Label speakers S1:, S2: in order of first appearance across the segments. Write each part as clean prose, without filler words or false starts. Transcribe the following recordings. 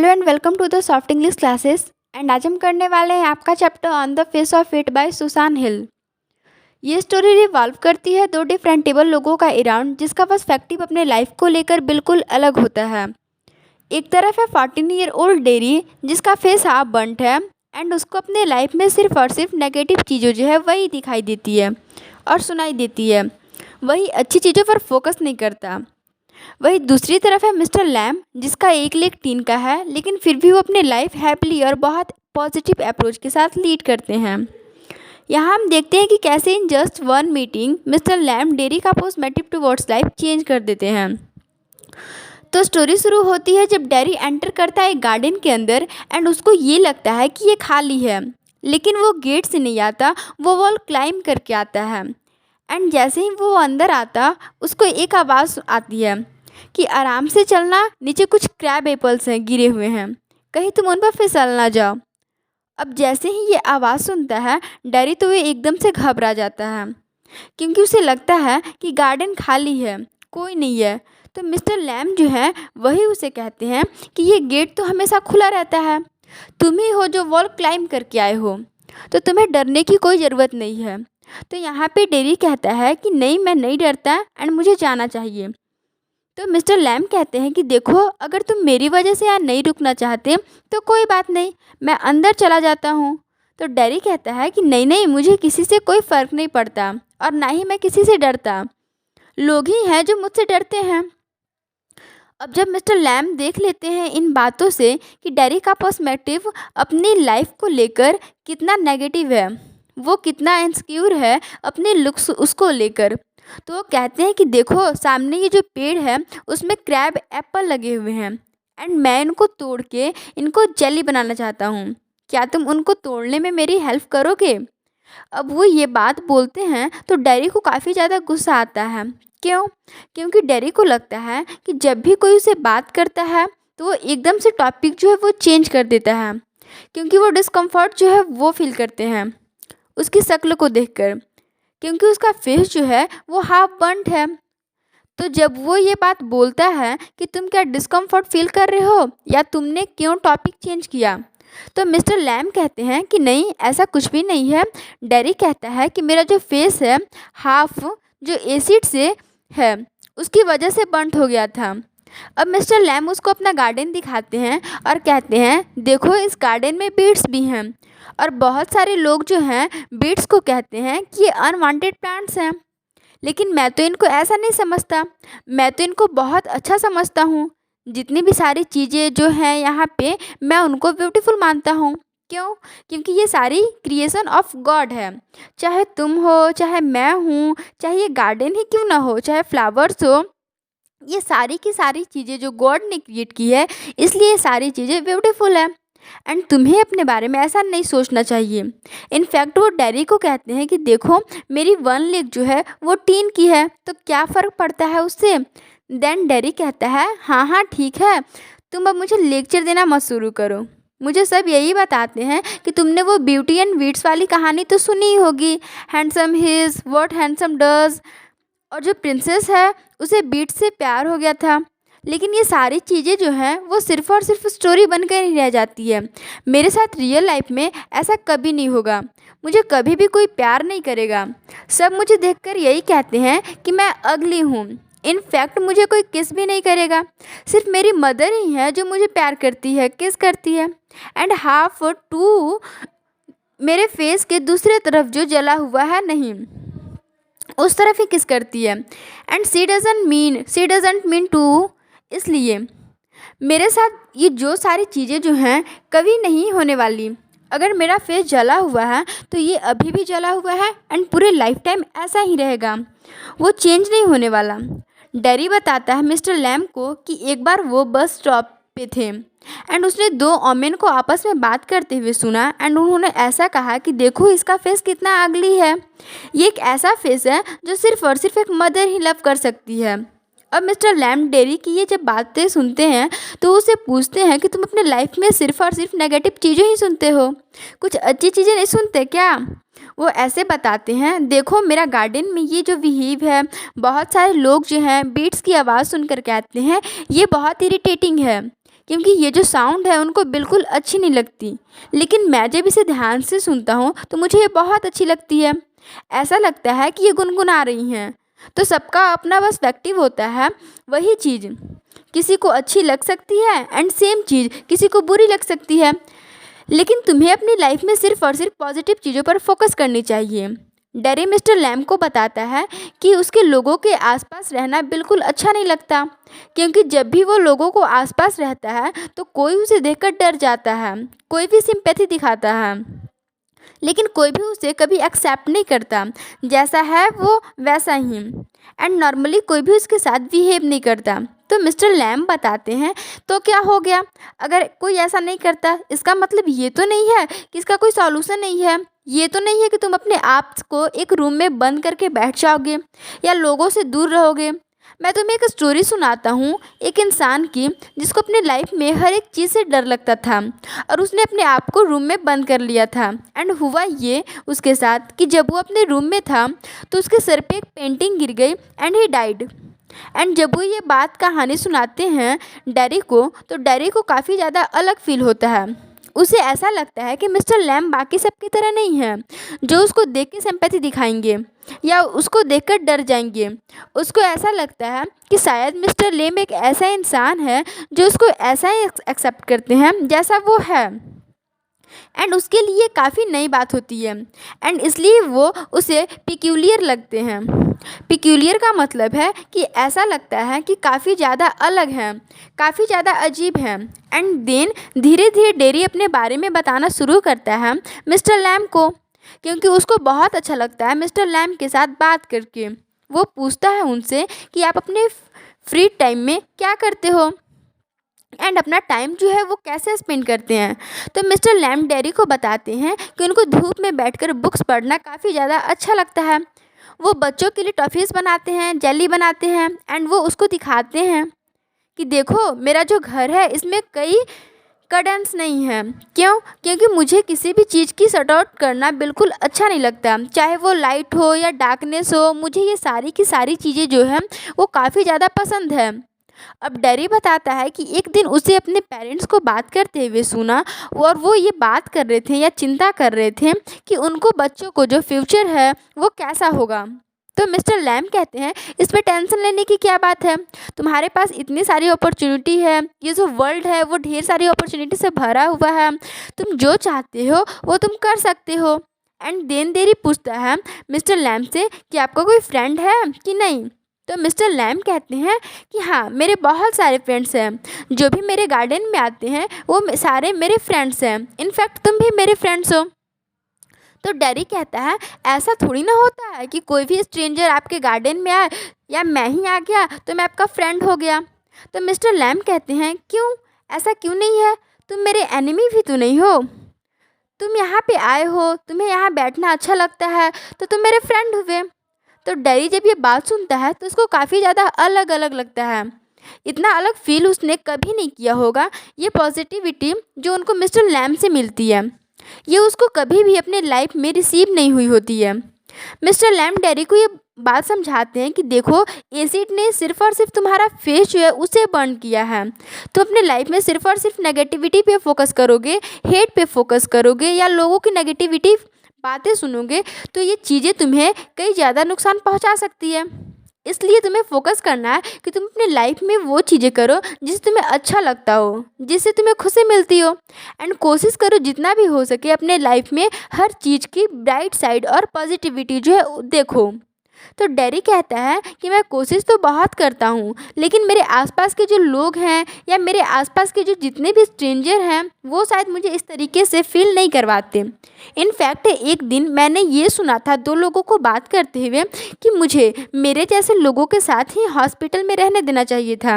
S1: And welcome to the soft English classes. And आज हम करने वाले हैं आपका chapter on the face of it by Susan Hill. ये स्टोरी रिवॉल्व करती है दो डिफरेंटेबल लोगों का अराउंड जिसका पर्सपेक्टिव अपने लाइफ को लेकर बिल्कुल अलग होता है। एक तरफ है 14 ईयर ओल्ड डेरी जिसका फेस हाफ बर्न्ट है एंड उसको अपने लाइफ में सिर्फ और सिर्फ नेगेटिव चीज़ों जो है वही दिखाई देती है और सुनाई देती है, वही अच्छी चीज़ों पर फोकस नहीं करता। वही दूसरी तरफ है मिस्टर लैम जिसका एक लेग टीन का है लेकिन फिर भी वो अपने लाइफ हैप्पीली और बहुत पॉजिटिव अप्रोच के साथ लीड करते हैं। यहाँ हम देखते हैं कि कैसे इन just one meeting mister Lam Derry का पर्सपेक्टिव टुवर्ड्स लाइफ चेंज कर देते हैं। तो स्टोरी शुरू होती है जब डेरी एंटर करता है एक गार्डन के अंदर एंड उसको ये लगता है कि ये खाली है, लेकिन वो गेट से नहीं आता, वो वॉल क्लाइंब करके आता है। एंड जैसे ही वो अंदर आता उसको एक आवाज़ आती है कि आराम से चलना, नीचे कुछ क्रैब एप्पल्स हैं गिरे हुए हैं, कहीं तुम उन पर फिसल ना जाओ। अब जैसे ही ये आवाज़ सुनता है डेरी तो वो एकदम से घबरा जाता है क्योंकि उसे लगता है कि गार्डन खाली है, कोई नहीं है। तो मिस्टर लैम जो है वही उसे कहते हैं कि ये गेट तो हमेशा खुला रहता है, तुम ही हो जो वॉल क्लाइंब करके आए हो, तो तुम्हें डरने की कोई ज़रूरत नहीं है। तो यहाँ पे डेरी कहता है कि नहीं, मैं नहीं डरता एंड मुझे जाना चाहिए। तो मिस्टर लैम कहते हैं कि देखो, अगर तुम मेरी वजह से यहाँ नहीं रुकना चाहते तो कोई बात नहीं, मैं अंदर चला जाता हूँ। तो डेरी कहता है कि नहीं नहीं, मुझे किसी से कोई फ़र्क नहीं पड़ता और ना ही मैं किसी से डरता, लोग ही हैं जो मुझसे डरते हैं। अब जब मिस्टर लैम देख लेते हैं इन बातों से कि डेरी का पर्सपेक्टिव अपनी लाइफ को लेकर कितना नेगेटिव है, वो कितना इनसिक्योर है अपने लुक्स उसको लेकर, तो वो कहते हैं कि देखो, सामने ये जो पेड़ है उसमें क्रैब एप्पल लगे हुए हैं एंड मैं इनको तोड़ के इनको जेली बनाना चाहता हूँ, क्या तुम उनको तोड़ने में मेरी हेल्प करोगे? अब वो ये बात बोलते हैं तो डेरी को काफ़ी ज़्यादा गुस्सा आता है। क्यों? क्योंकि डेरी को लगता है कि जब भी कोई उसे बात करता है तो वो एकदम से टॉपिक जो है वो चेंज कर देता है, क्योंकि वो डिस्कम्फर्ट जो है वो फील करते हैं उसकी शक्ल को देखकर, क्योंकि उसका फेस जो है वो हाफ बर्न्ट है। तो जब वो ये बात बोलता है कि तुम क्या डिस्कम्फर्ट फील कर रहे हो या तुमने क्यों टॉपिक चेंज किया, तो मिस्टर लैम कहते हैं कि नहीं, ऐसा कुछ भी नहीं है। डेरी कहता है कि मेरा जो फेस है हाफ जो एसिड से है उसकी वजह से बर्न्ट हो गया था। अब मिस्टर लैम उसको अपना गार्डन दिखाते हैं और कहते हैं देखो, इस गार्डन में बीड्स भी हैं और बहुत सारे लोग जो हैं बीड्स को कहते हैं कि ये अनवांटेड प्लांट्स हैं, लेकिन मैं तो इनको ऐसा नहीं समझता, मैं तो इनको बहुत अच्छा समझता हूँ। जितनी भी सारी चीज़ें जो हैं यहाँ पे मैं उनको ब्यूटीफुल मानता हूँ। क्यों? क्योंकि ये सारी क्रिएशन ऑफ गॉड है, चाहे तुम हो, चाहे मैं हूँ, चाहे ये गार्डन ही क्यों ना हो, चाहे फ्लावर्स हो, ये सारी की सारी चीज़ें जो गॉड ने क्रिएट की है, इसलिए ये सारी चीज़ें ब्यूटीफुल है एंड तुम्हें अपने बारे में ऐसा नहीं सोचना चाहिए। इनफैक्ट वो डेरी को कहते हैं कि देखो, मेरी वन लेग जो है वो टीन की है, तो क्या फ़र्क पड़ता है उससे। देन डेरी कहता है हाँ हाँ ठीक है, तुम अब मुझे लेक्चर देना मत शुरू करो, मुझे सब यही बताते हैं कि तुमने वो ब्यूटी एंड बीट्स वाली कहानी तो सुनी ही होगी, handsome his what handsome does, और जो प्रिंसेस है उसे बीट से प्यार हो गया था। लेकिन ये सारी चीज़ें जो हैं वो सिर्फ़ और सिर्फ स्टोरी बनकर ही रह जाती है, मेरे साथ रियल लाइफ में ऐसा कभी नहीं होगा, मुझे कभी भी कोई प्यार नहीं करेगा, सब मुझे देखकर यही कहते हैं कि मैं अगली हूँ। इनफैक्ट मुझे कोई किस भी नहीं करेगा, सिर्फ मेरी मदर ही है जो मुझे प्यार करती है, किस करती है। एंड हाफ टू मेरे फेस के दूसरे तरफ जो जला हुआ है नहीं, उस तरफ ही किस करती है। And she doesn't mean to, इसलिए मेरे साथ ये जो सारी चीज़ें जो हैं कभी नहीं होने वाली। अगर मेरा फेस जला हुआ है तो ये अभी भी जला हुआ है एंड पूरे लाइफ टाइम ऐसा ही रहेगा, वो चेंज नहीं होने वाला। डेरी बताता है मिस्टर लैम को कि एक बार वो बस स्टॉप पे थे एंड उसने दो ओमेन को आपस में बात करते हुए सुना एंड उन्होंने ऐसा कहा कि देखो, इसका फेस कितना अगली है, ये एक ऐसा फेस है जो सिर्फ और सिर्फ एक मदर ही लव कर सकती है। अब मिस्टर लैम डेरी की ये जब बातें सुनते हैं तो उसे पूछते हैं कि तुम अपने लाइफ में सिर्फ और सिर्फ नेगेटिव चीज़ें ही सुनते हो, कुछ अच्छी चीज़ें नहीं सुनते क्या? वो ऐसे बताते हैं, देखो मेरा गार्डन में ये जो बिहेव है, बहुत सारे लोग जो हैं बीट्स की आवाज़ सुनकर कहते हैं ये बहुत इरिटेटिंग है, क्योंकि ये जो साउंड है उनको बिल्कुल अच्छी नहीं लगती, लेकिन मैं जब इसे ध्यान से सुनता हूँ तो मुझे ये बहुत अच्छी लगती है। ऐसा लगता है कि ये गुनगुना रही हैं। तो सबका अपना पर्सपेक्टिव होता है। वही चीज़ किसी को अच्छी लग सकती है एंड सेम चीज़ किसी को बुरी लग सकती है, लेकिन तुम्हें अपनी लाइफ में सिर्फ और सिर्फ पॉजिटिव चीज़ों पर फोकस करनी चाहिए। डैरी मिस्टर लैम को बताता है कि उसके लोगों के आसपास रहना बिल्कुल अच्छा नहीं लगता, क्योंकि जब भी वो लोगों को आसपास रहता है तो कोई उसे देखकर डर जाता है, कोई भी सिंपैथी दिखाता है, लेकिन कोई भी उसे कभी एक्सेप्ट नहीं करता। जैसा है वो वैसा ही, एंड नॉर्मली कोई भी उसके साथ बिहेव नहीं करता। तो मिस्टर लैम बताते हैं तो क्या हो गया, अगर कोई ऐसा नहीं करता इसका मतलब ये तो नहीं है कि इसका कोई सॉल्यूशन नहीं है। ये तो नहीं है कि तुम अपने आप को एक रूम में बंद करके बैठ जाओगे या लोगों से दूर रहोगे। मैं तुम्हें एक स्टोरी सुनाता हूँ एक इंसान की, जिसको अपने लाइफ में हर एक चीज़ से डर लगता था और उसने अपने आप को रूम में बंद कर लिया था। एंड हुआ ये उसके साथ कि जब वो अपने रूम में था तो उसके सर पे एक पेंटिंग गिर गई एंड ही डाइड। एंड जब वो ये बात कहानी सुनाते हैं डैरी को, तो डैरी को काफ़ी ज़्यादा अलग फील होता है। उसे ऐसा लगता है कि मिस्टर लैम बाकी सबकी तरह नहीं है जो उसको देख के सिंपैथी दिखाएंगे या उसको देखकर डर जाएंगे। उसको ऐसा लगता है कि शायद मिस्टर लैम एक ऐसा इंसान है जो उसको ऐसा ही एक्सेप्ट करते हैं जैसा वो है, एंड उसके लिए काफ़ी नई बात होती है एंड इसलिए वो उसे पिक्यूलियर लगते हैं। पिक्यूलियर का मतलब है कि ऐसा लगता है कि काफ़ी ज़्यादा अलग है, काफ़ी ज़्यादा अजीब है। एंड देन धीरे धीरे डेरी अपने बारे में बताना शुरू करता है मिस्टर लैम को, क्योंकि उसको बहुत अच्छा लगता है मिस्टर लैम के साथ बात करके। वो पूछता है उनसे कि आप अपने फ्री टाइम में क्या करते हो एंड अपना टाइम जो है वो कैसे स्पेंड करते हैं। तो मिस्टर लैम डेरी को बताते हैं कि उनको धूप में बैठकर बुक्स पढ़ना काफ़ी ज़्यादा अच्छा लगता है। वो बच्चों के लिए टॉफ़ीज़ बनाते हैं, जेली बनाते हैं एंड वो उसको दिखाते हैं कि देखो मेरा जो घर है इसमें कई कर्टन्स नहीं है। क्यों? क्योंकि मुझे किसी भी चीज़ की सट आउट करना बिल्कुल अच्छा नहीं लगता, चाहे वो लाइट हो या डार्कनेस हो। मुझे ये सारी की सारी चीज़ें जो हैं वो काफ़ी ज़्यादा पसंद है। अब डैरी बताता है कि एक दिन उसे अपने पेरेंट्स को बात करते हुए सुना और वो ये बात कर रहे थे या चिंता कर रहे थे कि उनको बच्चों को जो फ्यूचर है वो कैसा होगा। तो मिस्टर लैम कहते हैं इसमें टेंशन लेने की क्या बात है, तुम्हारे पास इतनी सारी अपॉर्चुनिटी है, ये जो वर्ल्ड है वो ढेर सारी अपॉर्चुनिटी से भरा हुआ है, तुम जो चाहते हो वो तुम कर सकते हो। एंड देन देरी पूछता है मिस्टर लैम से कि आपका कोई फ्रेंड है कि नहीं। तो मिस्टर लैम कहते हैं कि हाँ मेरे बहुत सारे फ्रेंड्स हैं, जो भी मेरे गार्डन में आते हैं वो सारे मेरे फ्रेंड्स हैं, इनफैक्ट तुम भी मेरे फ्रेंड्स हो। तो डैरी कहता है ऐसा थोड़ी ना होता है कि कोई भी स्ट्रेंजर आपके गार्डन में आए या मैं ही आ गया तो मैं आपका फ्रेंड हो गया। तो मिस्टर लैम कहते हैं क्यों, ऐसा क्यों नहीं है, तुम मेरे एनिमी भी तो नहीं हो, तुम यहाँ पे आए हो, तुम्हें यहाँ बैठना अच्छा लगता है तो तुम मेरे फ्रेंड हुए। तो डैरी जब ये बात सुनता है तो उसको काफ़ी ज़्यादा अलग अलग लगता है। इतना अलग फील उसने कभी नहीं किया होगा। ये पॉजिटिविटी जो उनको मिस्टर लैम से मिलती है ये उसको कभी भी अपने लाइफ में रिसीव नहीं हुई होती है। मिस्टर लैम डैरी को ये बात समझाते हैं कि देखो एसिड ने सिर्फ और सिर्फ तुम्हारा फेस जो है उसे बर्न किया है। तुम अपने लाइफ में सिर्फ और सिर्फ नेगेटिविटी पे फोकस करोगे, हेट पे फोकस करोगे या लोगों की नेगेटिविटी बातें सुनोगे तो ये चीज़ें तुम्हें कई ज़्यादा नुकसान पहुंचा सकती है। इसलिए तुम्हें फोकस करना है कि तुम अपने लाइफ में वो चीज़ें करो जिससे तुम्हें अच्छा लगता हो, जिससे तुम्हें खुशी मिलती हो। एंड कोशिश करो जितना भी हो सके अपने लाइफ में हर चीज़ की ब्राइट साइड और पॉजिटिविटी जो है देखो। तो डैरी कहता है कि मैं कोशिश तो बहुत करता हूँ, लेकिन मेरे आसपास के जो लोग हैं या मेरे आसपास के जो जितने भी स्ट्रेंजर हैं वो शायद मुझे इस तरीके से फील नहीं करवाते। इनफैक्ट एक दिन मैंने ये सुना था दो लोगों को बात करते हुए कि मुझे मेरे जैसे लोगों के साथ ही हॉस्पिटल में रहने देना चाहिए था।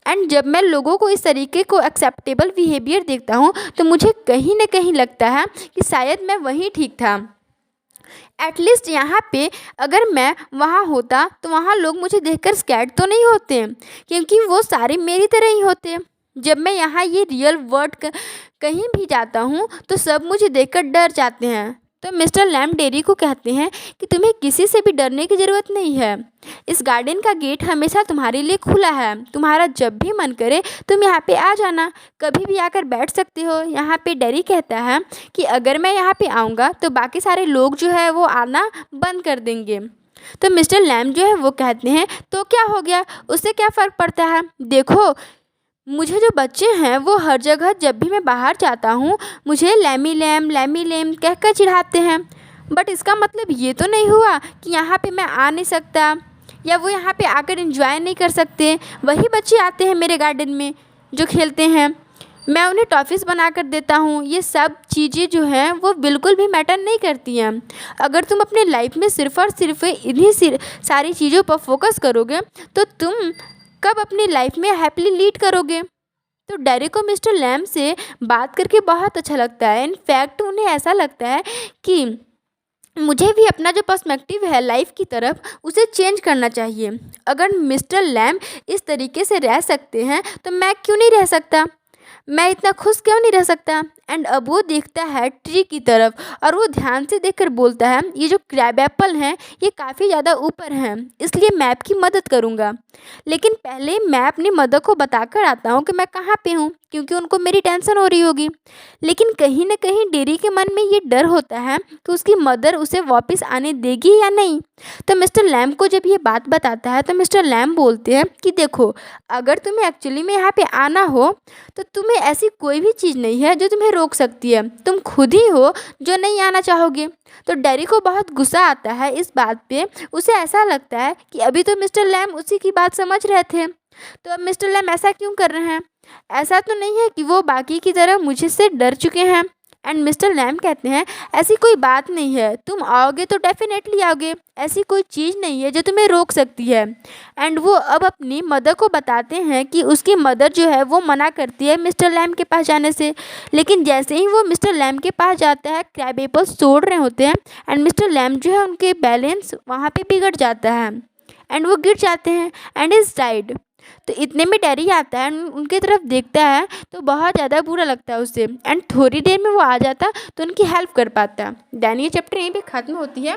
S1: एंड जब मैं लोगों को इस तरीके को एक्सेप्टेबल बिहेवियर देखता हूँ तो मुझे कहीं ना कहीं लगता है कि शायद मैं वहीं ठीक था। एटलीस्ट यहाँ पे अगर मैं वहाँ होता तो वहाँ लोग मुझे देखकर स्कैर्ड तो नहीं होते, क्योंकि वो सारे मेरी तरह ही होते। जब मैं यहाँ ये रियल वर्ल्ड कहीं भी जाता हूँ तो सब मुझे देखकर डर जाते हैं, तो मिस्टर लैम्ब डेरी को कहते हैं कि तुम्हें किसी से भी डरने की ज़रूरत नहीं है। इस गार्डन का गेट हमेशा तुम्हारे लिए खुला है। तुम्हारा जब भी मन करे तुम यहाँ पे आ जाना, कभी भी आकर बैठ सकते हो। यहाँ पे डेरी कहता है कि अगर मैं यहाँ पे आऊँगा तो बाकी सारे लोग जो है वो आना बंद कर देंगे। तो मिस्टर लैम्ब जो है वो कहते हैं तो क्या हो गया, उससे क्या फ़र्क पड़ता है। देखो, मुझे जो बच्चे हैं वो हर जगह जब भी मैं बाहर जाता हूँ मुझे लैमी लैम कहकर चिढ़ाते हैं। बट इसका मतलब ये तो नहीं हुआ कि यहाँ पे मैं आ नहीं सकता या वो यहाँ पे आकर एंजॉय नहीं कर सकते। वही बच्चे आते हैं मेरे गार्डन में जो खेलते हैं, मैं उन्हें टॉफ़ीज़ बना कर देता हूँ। ये सब चीज़ें जो हैं वो बिल्कुल भी मैटर नहीं करती हैं। अगर तुम अपने लाइफ में सिर्फ़ और सिर्फ इन्हीं सारी चीज़ों पर फोकस करोगे तो तुम कब अपनी लाइफ में हैप्पीली लीड करोगे। तो डेरी को मिस्टर लैम्ब से बात करके बहुत अच्छा लगता है। इनफैक्ट उन्हें ऐसा लगता है कि मुझे भी अपना जो पर्सपेक्टिव है लाइफ की तरफ उसे चेंज करना चाहिए। अगर मिस्टर लैम्ब इस तरीके से रह सकते हैं तो मैं क्यों नहीं रह सकता, मैं इतना खुश क्यों नहीं रह सकता। एंड अब वो देखता है ट्री की तरफ और वो ध्यान से देखकर बोलता है ये जो क्रैब एप्पल हैं ये काफ़ी ज़्यादा ऊपर हैं, इसलिए मैं आपकी मदद करूँगा। लेकिन पहले मैं अपनी मदर को बताकर आता हूँ कि मैं कहाँ पे हूँ, क्योंकि उनको मेरी टेंशन हो रही होगी। लेकिन कहीं ना कहीं डेरी के मन में ये डर होता है कि उसकी मदर उसे वापस आने देगी या नहीं। तो मिस्टर लैम्ब को जब ये बात बताता है तो मिस्टर लैम्ब बोलते हैं कि देखो, अगर तुम्हें एक्चुअली में यहाँ पे आना हो तो तुम्हें ऐसी कोई भी चीज़ नहीं है जो तुम्हें रोक सकती है। तुम खुद ही हो जो नहीं आना चाहोगे। तो डेरी को बहुत गुस्सा आता है इस बात पे। उसे ऐसा लगता है कि अभी तो मिस्टर लैम्ब उसी की बात समझ रहे थे, तो अब मिस्टर लैम्ब ऐसा क्यों कर रहे हैं। ऐसा तो नहीं है कि वो बाकी की तरह मुझसे डर चुके हैं। एंड मिस्टर लैम्ब कहते हैं ऐसी कोई बात नहीं है, तुम आओगे तो डेफिनेटली आओगे, ऐसी कोई चीज़ नहीं है जो तुम्हें रोक सकती है। एंड वो अब अपनी मदर को बताते हैं कि उसकी मदर जो है वो मना करती है मिस्टर लैम्ब के पास जाने से। लेकिन जैसे ही वो मिस्टर लैम्ब के पास जाता है, क्रैब एप्पल्स तोड़ रहे होते हैं एंड मिस्टर लैम्ब जो है उनके बैलेंस वहाँ पे बिगड़ जाता है एंड वो गिर जाते हैं एंड इज़ डाइड। तो इतने में डेरी आता है, उनकी तरफ देखता है तो बहुत ज़्यादा बुरा लगता है उसे। एंड थोड़ी देर में वो आ जाता तो उनकी हेल्प कर पाता। देन ये चैप्टर यहीं पे ख़त्म होती है।